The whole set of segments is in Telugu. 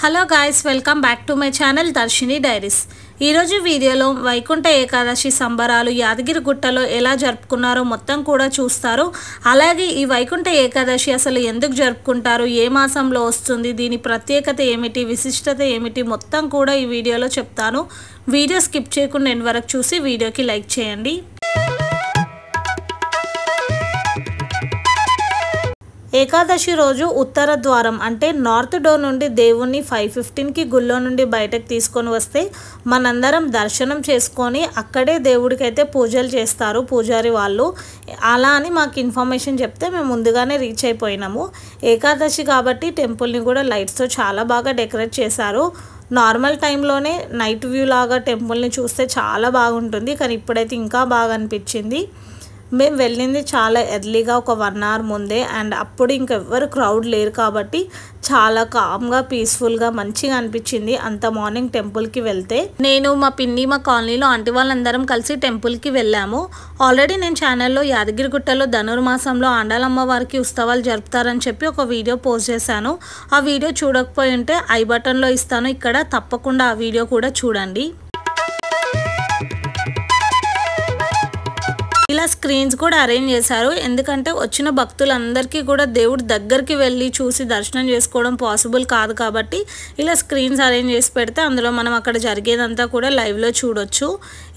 Hello guys, welcome back to my channel Darshini diaries. ఈరోజు వీడియోలో వైకుంఠ ఏకాదశి సంబరాలు యాదగిరిగుట్టలో ఎలా జరుపుకున్నారో మొత్తం కూడా చూస్తారు. అలాగే ఈ వైకుంఠ ఏకాదశి అసలు ఎందుకు జరుపుకుంటారు, ఏ మాసంలో వస్తుంది, దీని ప్రత్యేకత ఏమిటి, విశిష్టత ఏమిటి మొత్తం కూడా ఈ వీడియోలో చెప్తాను. వీడియో స్కిప్ చేయకుండా ఎండ్ వరకు చూసి వీడియోకి లైక్ చేయండి. ఏకాదశి రోజు ఉత్తర ద్వారం అంటే నార్త్ డోర్ నుండి దేవుణ్ణి 5:15కి గుళ్ళో నుండి బయటకు తీసుకొని వస్తే మనందరం దర్శనం చేసుకొని అక్కడే దేవుడికి అయితే పూజలు చేస్తారు పూజారి వాళ్ళు. అలా అని మాకు ఇన్ఫర్మేషన్ చెప్తే మేము ముందుగానే రీచ్ అయిపోయినాము. ఏకాదశి కాబట్టి టెంపుల్ని కూడా లైట్స్తో చాలా బాగా డెకరేట్ చేశారు. నార్మల్ టైంలోనే నైట్ వ్యూ లాగా టెంపుల్ని చూస్తే చాలా బాగుంటుంది, కానీ ఇప్పుడైతే ఇంకా బాగా అనిపించింది. మేము వెళ్ళింది చాలా ఎర్లీగా, ఒక 1 hour ముందే, అండ్ అప్పుడు ఇంకెవ్వరు క్రౌడ్ లేరు కాబట్టి చాలా కామ్గా పీస్ఫుల్గా మంచిగా అనిపించింది అంత మార్నింగ్ టెంపుల్కి వెళ్తే. నేను మా పిన్ని మా కాలనీలో ఆంటీ వాళ్ళందరం కలిసి టెంపుల్కి వెళ్ళాము. ఆల్రెడీ నేను ఛానల్లో యాదగిరిగుట్టలో ధనుర్మాసంలో ఆండాలమ్మ వారికి ఉత్సవాలు జరుపుతారని చెప్పి ఒక వీడియో పోస్ట్ చేశాను. ఆ వీడియో చూడకపోయి ఉంటే ఐ బటన్లో ఇస్తాను, ఇక్కడ తప్పకుండా ఆ వీడియో కూడా చూడండి. ఇలా స్క్రీన్స్ కూడా అరేంజ్ చేశారు, ఎందుకంటే వచ్చిన భక్తులందరికీ కూడా దేవుడి దగ్గరికి వెళ్ళి చూసి దర్శనం చేసుకోవడం పాసిబుల్ కాదు కాబట్టి ఇలా స్క్రీన్స్ అరేంజ్ చేసి పెడితే అందులో మనం అక్కడ జరిగేదంతా కూడా లైవ్లో చూడొచ్చు.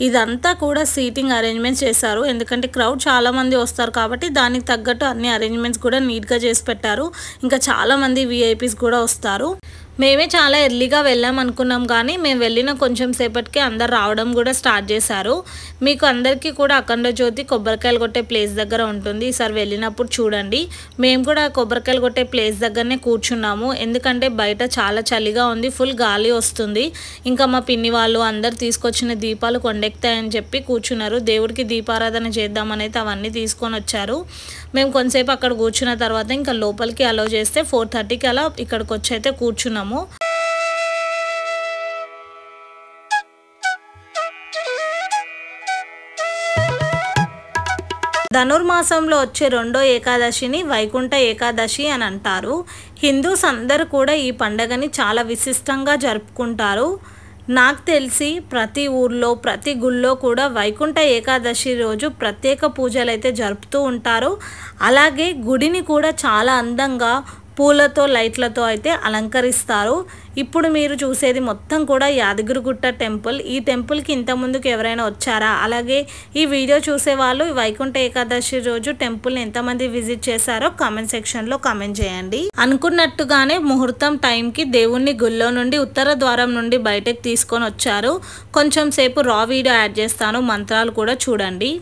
ఇదంతా కూడా సీటింగ్ అరేంజ్మెంట్స్ చేశారు, ఎందుకంటే క్రౌడ్ చాలామంది వస్తారు కాబట్టి దానికి తగ్గట్టు అన్ని అరేంజ్మెంట్స్ కూడా నీట్గా చేసి పెట్టారు. ఇంకా చాలామంది విఐపీస్ కూడా వస్తారు. మేమే చాలా ఎర్లీగా వెళ్ళాం అనుకున్నాం, కానీ మేము వెళ్ళిన కొంచెం సేపటికి అందరు రావడం కూడా స్టార్ట్ చేశారు. మీకు అందరికీ కూడా అఖండ జ్యోతి కొబ్బరికాయలు కొట్టే ప్లేస్ దగ్గర ఉంటుంది, ఈసారి వెళ్ళినప్పుడు చూడండి. మేము కూడా కొబ్బరికాయలు కొట్టే ప్లేస్ దగ్గరనే కూర్చున్నాము, ఎందుకంటే బయట చాలా చలిగా ఉంది, ఫుల్ గాలి వస్తుంది. ఇంకా మా పిన్ని వాళ్ళు అందరు తీసుకొచ్చిన దీపాలు కొండెక్కుతాయని చెప్పి కూర్చున్నారు. దేవుడికి దీపారాధన చేద్దామని అయితే అవన్నీ తీసుకొని వచ్చారు. మేము కొంతసేపు అక్కడ కూర్చున్న తర్వాత ఇంకా లోపలికి అలౌ చేస్తే 4:30కి అలా ఇక్కడికి వచ్చి అయితే కూర్చున్నాము. ధనుర్మాసంలో వచ్చే రెండో ఏకాదశిని వైకుంఠ ఏకాదశి అని అంటారు. హిందూస్ అందరూ కూడా ఈ పండుగని చాలా విశిష్టంగా జరుపుకుంటారు. నాకు తెలిసి ప్రతి ఊర్లో ప్రతి గుళ్ళో కూడా వైకుంఠ ఏకాదశి రోజు ప్రత్యేక పూజలు అయితే జరుపుతూ ఉంటారు. అలాగే గుడిని కూడా చాలా అందంగా పూలతో లైట్లతో అయితే అలంకరిస్తారు. ఇప్పుడు మీరు చూసేది మొత్తం కూడా యాదగిరిగుట్ట టెంపుల్. ఈ టెంపుల్కి ఇంతకుముందుకు ఎవరైనా వచ్చారా, అలాగే ఈ వీడియో చూసే వాళ్ళు వైకుంఠ ఏకాదశి రోజు టెంపుల్ని ఎంతమంది విజిట్ చేశారో కామెంట్ సెక్షన్లో కామెంట్ చేయండి. అనుకున్నట్టుగానే ముహూర్తం టైంకి దేవుణ్ణి గుళ్ళో నుండి ఉత్తర ద్వారం నుండి బయటకు తీసుకొని వచ్చారు. కొంచెం సేపు రా వీడియో యాడ్ చేస్తాను, మంత్రాలు కూడా చూడండి.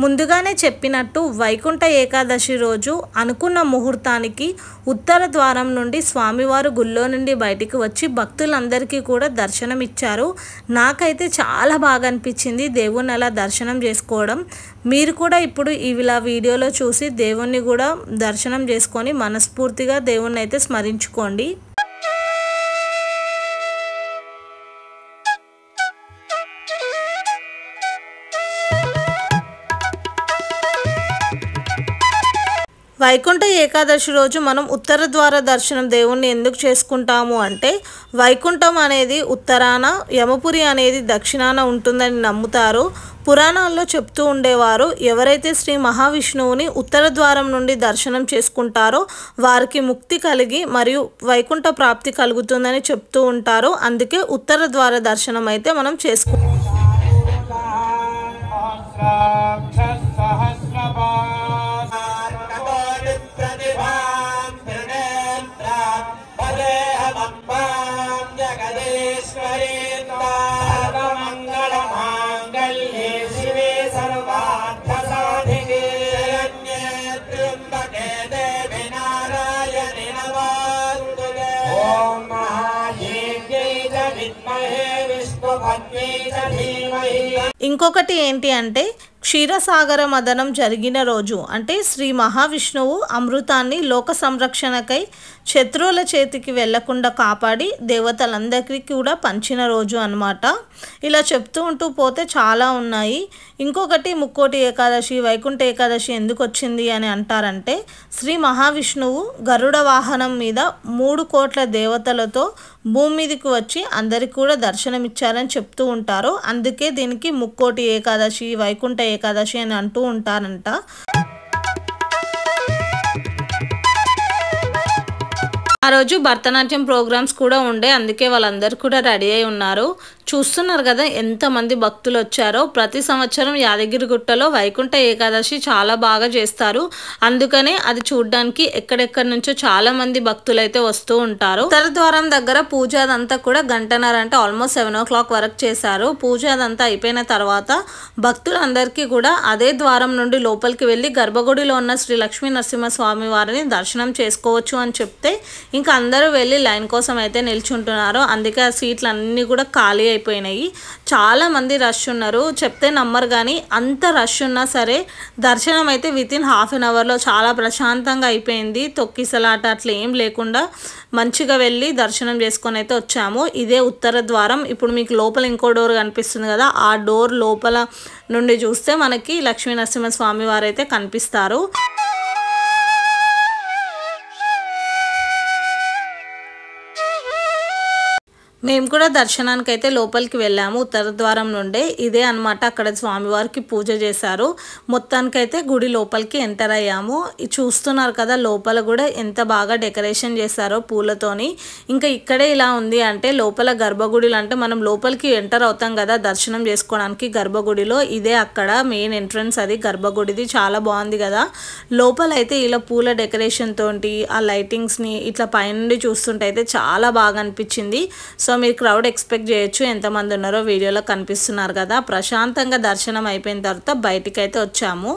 ముందుగానే చెప్పినట్టు వైకుంఠ ఏకాదశి రోజు అనుకున్న ముహూర్తానికి ఉత్తర ద్వారం నుండి స్వామివారు గుళ్ళో నుండి బయటికి వచ్చి భక్తులందరికీ కూడా దర్శనం ఇచ్చారు. నాకైతే చాలా బాగా అనిపించింది దేవుణ్ణి అలా దర్శనం చేసుకోవడం. మీరు కూడా ఇప్పుడు ఇలా వీడియోలో చూసి దేవుణ్ణి కూడా దర్శనం చేసుకొని మనస్ఫూర్తిగా దేవుణ్ణి అయితే స్మరించుకోండి. వైకుంఠ ఏకాదశి రోజు మనం ఉత్తర ద్వార దర్శనం దేవుణ్ణి ఎందుకు చేసుకుంటాము అంటే, వైకుంఠం అనేది ఉత్తరాన, యమపురి అనేది దక్షిణాన ఉంటుందని నమ్ముతారు. పురాణాల్లో చెప్తూ ఉండేవారు, ఎవరైతే శ్రీ మహావిష్ణువుని ఉత్తర ద్వారం నుండి దర్శనం చేసుకుంటారో వారికి ముక్తి కలిగి మరియు వైకుంఠ ప్రాప్తి కలుగుతుందని చెప్తూ ఉంటారు. అందుకే ఉత్తర ద్వార దర్శనం అయితే మనం చేసుకుంటాం. ఇంకొకటి ఏంటి అంటే క్షీరసాగర మదనం జరిగిన రోజు అంటే శ్రీ మహావిష్ణువు అమృతాన్ని లోక సంరక్షణకై శత్రువుల చేతికి వెళ్లకుండా కాపాడి దేవతలందరికీ కూడా పంచిన రోజు అన్నమాట. ఇలా చెప్తూ ఉంటూ పోతే చాలా ఉన్నాయి. ఇంకొకటి ముక్కోటి ఏకాదశి, వైకుంఠ ఏకాదశి ఎందుకు వచ్చింది అని అంటారంటే, శ్రీ మహావిష్ణువు గరుడ వాహనం మీద 3 కోట్ల దేవతలతో భూమి మీదకి వచ్చి అందరికి కూడా దర్శనమిచ్చారని చెప్తూ ఉంటారు. అందుకే దీనికి ముక్కోటి ఏకాదశి, వైకుంఠ ఏకాదశి అని అంటూ ఉంటారంట. ఆ రోజు భరతనాట్యం ప్రోగ్రామ్స్ కూడా ఉండే, అందుకే వాళ్ళందరూ కూడా రెడీ అయి ఉన్నారు. చూస్తున్నారు కదా ఎంతమంది భక్తులు వచ్చారో. ప్రతి సంవత్సరం యాదగిరిగుట్టలో వైకుంఠ ఏకాదశి చాలా బాగా చేస్తారు. అందుకనే అది చూడడానికి ఎక్కడెక్కడి నుంచో చాలా మంది భక్తులు అయితే వస్తూ ఉంటారు. ఉత్తర ద్వారం దగ్గర పూజ అదంతా కూడా గంటన్నర అంటే ఆల్మోస్ట్ 7 o'clock వరకు చేశారు. పూజ అదంతా అయిపోయిన తర్వాత భక్తులందరికీ కూడా అదే ద్వారం నుండి లోపలికి వెళ్ళి గర్భగుడిలో ఉన్న శ్రీ లక్ష్మీ నరసింహస్వామి వారిని దర్శనం చేసుకోవచ్చు అని చెప్తే ఇంకా అందరూ వెళ్ళి లైన్ కోసం అయితే నిల్చుంటున్నారు. అందుకే ఆ సీట్లు అన్నీ కూడా ఖాళీ అయిపోయినాయి. చాలా మంది రష్ ఉన్నారు, చెప్తే నమ్మరు. కానీ అంత రష్ ఉన్నా సరే దర్శనం అయితే వితిన్ ½ an hourలో చాలా ప్రశాంతంగా అయిపోయింది. తొక్కిసలాట అట్లా ఏం లేకుండా మంచిగా వెళ్ళి దర్శనం చేసుకొని అయితే వచ్చాము. ఇదే ఉత్తర ద్వారం. ఇప్పుడు మీకు లోపల ఇంకో డోర్ కనిపిస్తుంది కదా, ఆ డోర్ లోపల నుండి చూస్తే మనకి లక్ష్మీ నరసింహస్వామి వారు అయితే కనిపిస్తారు. మేము కూడా దర్శనానికి అయితే లోపలికి వెళ్ళాము ఉత్తర ద్వారం నుండే. ఇదే అనమాట అక్కడ స్వామివారికి పూజ చేశారు. మొత్తానికైతే గుడి లోపలికి ఎంటర్ అయ్యాము. చూస్తున్నారు కదా లోపల కూడా ఎంత బాగా డెకరేషన్ చేశారో పూలతోని. ఇంకా ఇక్కడే ఇలా ఉంది అంటే లోపల గర్భగుడిలో అంటే మనం లోపలికి ఎంటర్ అవుతాం కదా దర్శనం చేసుకోవడానికి గర్భగుడిలో. ఇదే అక్కడ మెయిన్ ఎంట్రన్స్, అది గర్భగుడిది. చాలా బాగుంది కదా. లోపల అయితే ఇలా పూల డెకరేషన్ తోటి ఆ లైటింగ్స్ని ఇట్లా పైనుండి చూస్తుంటే అయితే చాలా బాగా అనిపించింది. సో మీరు క్రౌడ్ ఎక్స్పెక్ట్ చేయొచ్చు, ఎంతమంది ఉన్నారో వీడియోలో కనిపిస్తున్నారు కదా. ప్రశాంతంగా దర్శనం అయిపోయిన తర్వాత బయటికి అయితే వచ్చాము.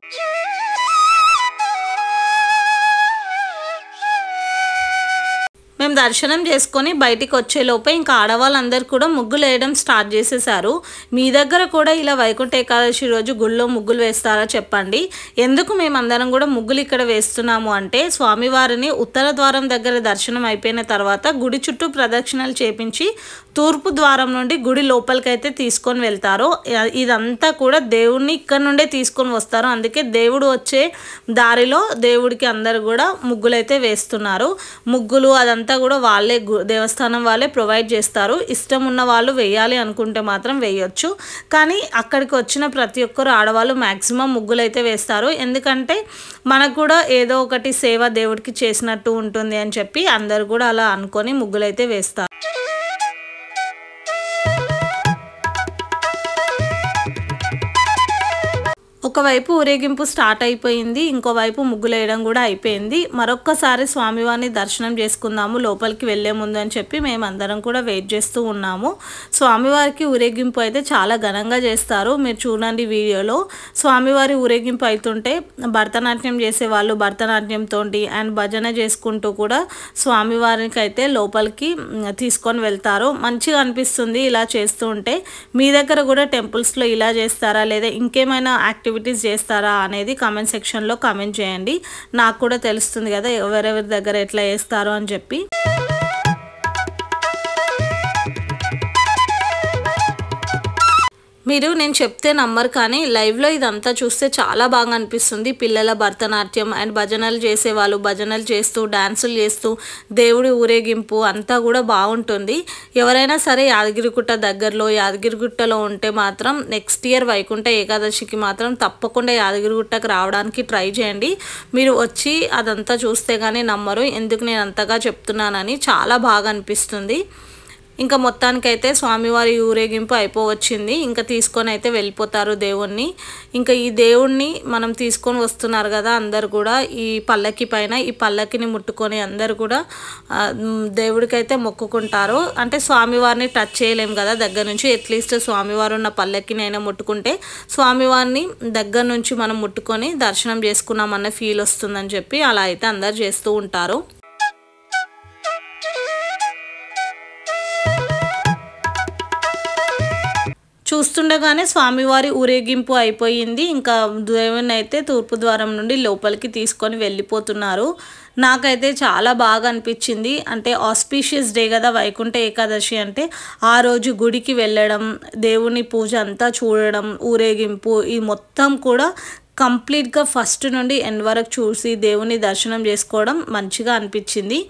మేము దర్శనం చేసుకొని బయటికి వచ్చేలోపే ఇంకా ఆడవాళ్ళందరూ కూడా ముగ్గులు వేయడం స్టార్ట్ చేసేసారు. మీ దగ్గర కూడా ఇలా వైకుంఠ ఏకాదశి రోజు గుళ్ళో ముగ్గులు వేస్తారా చెప్పండి. ఎందుకు మేమందరం కూడా ముగ్గులు ఇక్కడ వేస్తున్నాము అంటే, స్వామివారిని ఉత్తర ద్వారం దగ్గర దర్శనం అయిపోయిన తర్వాత గుడి చుట్టూ ప్రదక్షిణలు చేపించి తూర్పు ద్వారం నుండి గుడి లోపలికైతే తీసుకొని వెళ్తారు. ఇదంతా కూడా దేవుడిని ఇక్కడ నుండే తీసుకొని వస్తారు. అందుకే దేవుడు వచ్చే దారిలో దేవుడికి అందరు కూడా ముగ్గులు అయితే వేస్తున్నారు. ముగ్గులు అదంతా కూడా వాళ్ళే దేవస్థానం వాళ్ళే ప్రొవైడ్ చేస్తారు. ఇష్టం ఉన్న వాళ్ళు వేయాలి అనుకుంటే మాత్రం వేయొచ్చు. కానీ అక్కడికి వచ్చిన ప్రతి ఒక్కరు ఆడవాళ్ళు మ్యాక్సిమం ముగ్గులు అయితే వేస్తారు. ఎందుకంటే మనకు కూడా ఏదో ఒకటి సేవ దేవుడికి చేసినట్టు ఉంటుంది అని చెప్పి అందరు కూడా అలా అనుకొని ముగ్గులు అయితే వేస్తారు. ఒకవైపు ఊరేగింపు స్టార్ట్ అయిపోయింది, ఇంకోవైపు ముగ్గులు వేయడం కూడా అయిపోయింది. మరొక్కసారి స్వామివారిని దర్శనం చేసుకుందాము లోపలికి వెళ్లే ముందు అని చెప్పి మేమందరం కూడా వెయిట్ చేస్తూ ఉన్నాము. స్వామివారికి ఊరేగింపు అయితే చాలా ఘనంగా చేస్తారు. మీరు చూడండి వీడియోలో స్వామివారి ఊరేగింపు అవుతుంటే భరతనాట్యం చేసేవాళ్ళు భరతనాట్యంతో అండ్ భజన చేసుకుంటూ కూడా స్వామివారికి అయితే లోపలికి తీసుకొని వెళ్తారు. మంచిగా అనిపిస్తుంది ఇలా చేస్తూ ఉంటే. మీ దగ్గర కూడా టెంపుల్స్లో ఇలా చేస్తారా లేదా ఇంకేమైనా యాక్టివిటీస్ చేస్తారా అనేది కామెంట్ సెక్షన్లో కామెంట్ చేయండి. నాకు కూడా తెలుస్తుంది కదా ఎవరెవరి దగ్గర ఎట్లా చేస్తారో అని చెప్పి. మీరు నేను చెప్తే నమ్మరు కానీ లైవ్లో ఇదంతా చూస్తే చాలా బాగా అనిపిస్తుంది. పిల్లల భరతనాట్యం అండ్ భజనలు చేసేవాళ్ళు భజనలు చేస్తూ డాన్సులు చేస్తూ దేవుడి ఊరేగింపు అంతా కూడా బాగుంటుంది. ఎవరైనా సరే యాదగిరిగుట్ట దగ్గరలో యాదగిరిగుట్టలో ఉంటే మాత్రం నెక్స్ట్ ఇయర్ వైకుంఠ ఏకాదశికి మాత్రం తప్పకుండా యాదగిరిగుట్టకు రావడానికి ట్రై చేయండి. మీరు వచ్చి అదంతా చూస్తే కానీ నమ్మరు ఎందుకు నేను అంతగా చెప్తున్నానని. చాలా బాగా అనిపిస్తుంది. ఇంకా మొత్తానికైతే స్వామివారి ఊరేగింపు అయిపోవచ్చింది. ఇంకా తీసుకొని అయితే వెళ్ళిపోతారు దేవుణ్ణి. ఇంకా ఈ దేవుణ్ణి మనం తీసుకొని వస్తున్నారు కదా అందరు కూడా ఈ పల్లకి పైన ఈ పల్లకిని ముట్టుకొని అందరు కూడా దేవుడికైతే మొక్కుకుంటారు. అంటే స్వామివారిని టచ్ చేయలేము కదా దగ్గర నుంచి, అట్లీస్ట్ స్వామివారు ఉన్న పల్లకిని అయినా ముట్టుకుంటే స్వామివారిని దగ్గర నుంచి మనం ముట్టుకొని దర్శనం చేసుకున్నామన్న ఫీల్ వస్తుందని చెప్పి అలా అయితే అందరు చేస్తూ ఉంటారు. చూస్తుండగానే స్వామివారి ఊరేగింపు అయిపోయింది. ఇంకా దేవుని అయితే తూర్పు ద్వారం నుండి లోపలికి తీసుకొని వెళ్ళిపోతున్నారు. నాకైతే చాలా బాగా అనిపించింది. అంటే ఆస్పీషియస్ డే కదా వైకుంఠ ఏకాదశి అంటే. ఆ రోజు గుడికి వెళ్ళడం, దేవుని పూజ అంతా చూడడం, ఊరేగింపు ఈ మొత్తం కూడా కంప్లీట్గా ఫస్ట్ నుండి ఎండ్ వరకు చూసి దేవుని దర్శనం చేసుకోవడం మంచిగా అనిపించింది.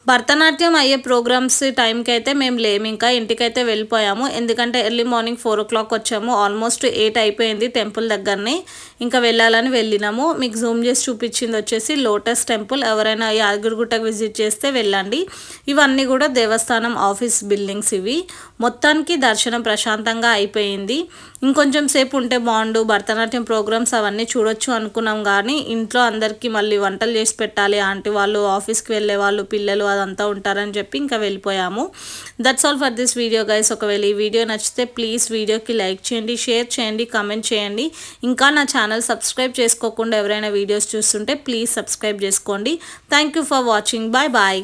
భరతనాట్యం అయ్యే ప్రోగ్రామ్స్ టైంకి అయితే మేము లేము, ఇంకా ఇంటికైతే వెళ్ళిపోయాము. ఎందుకంటే ఎర్లీ మార్నింగ్ 4 o'clock వచ్చాము. ఆల్మోస్ట్ 8 అయిపోయింది టెంపుల్ దగ్గరనే. ఇంకా వెళ్ళాలని వెళ్ళినాము. మీకు జూమ్ చేసి చూపించింది వచ్చేసి లోటస్ టెంపుల్. ఎవరైనా యాదగిరిగుట్టకు విజిట్ చేస్తే వెళ్ళండి. ఇవన్నీ కూడా దేవస్థానం ఆఫీస్ బిల్డింగ్స్ ఇవి. మొత్తానికి దర్శనం ప్రశాంతంగా అయిపోయింది. ఇంకొంచెం సేపు ఉంటే బాగుండు, భరతనాట్యం ప్రోగ్రామ్స్ అవన్నీ చూడొచ్చు అనుకున్నాం. కానీ ఇంట్లో అందరికీ మళ్ళీ వంటలు చేసి పెట్టాలి, ఆంటీ వాళ్ళు ఆఫీస్కి వెళ్ళే వాళ్ళు పిల్లలు అదంతా ఉంటారని చెప్పి ఇంకా వెళ్ళిపోయాము. That's all for this video guys. ఒకవేళ ఈ వీడియో నచ్చితే ప్లీజ్ వీడియోకి లైక్ చేయండి, షేర్ చేయండి, కామెంట్ చేయండి. ఇంకా నా ఛానల్ సబ్స్క్రైబ్ చేసుకోకుండా ఎవరైనా వీడియోస్ చూస్తుంటే ప్లీజ్ సబ్స్క్రైబ్ చేసుకోండి. Thank you for watching. Bye bye.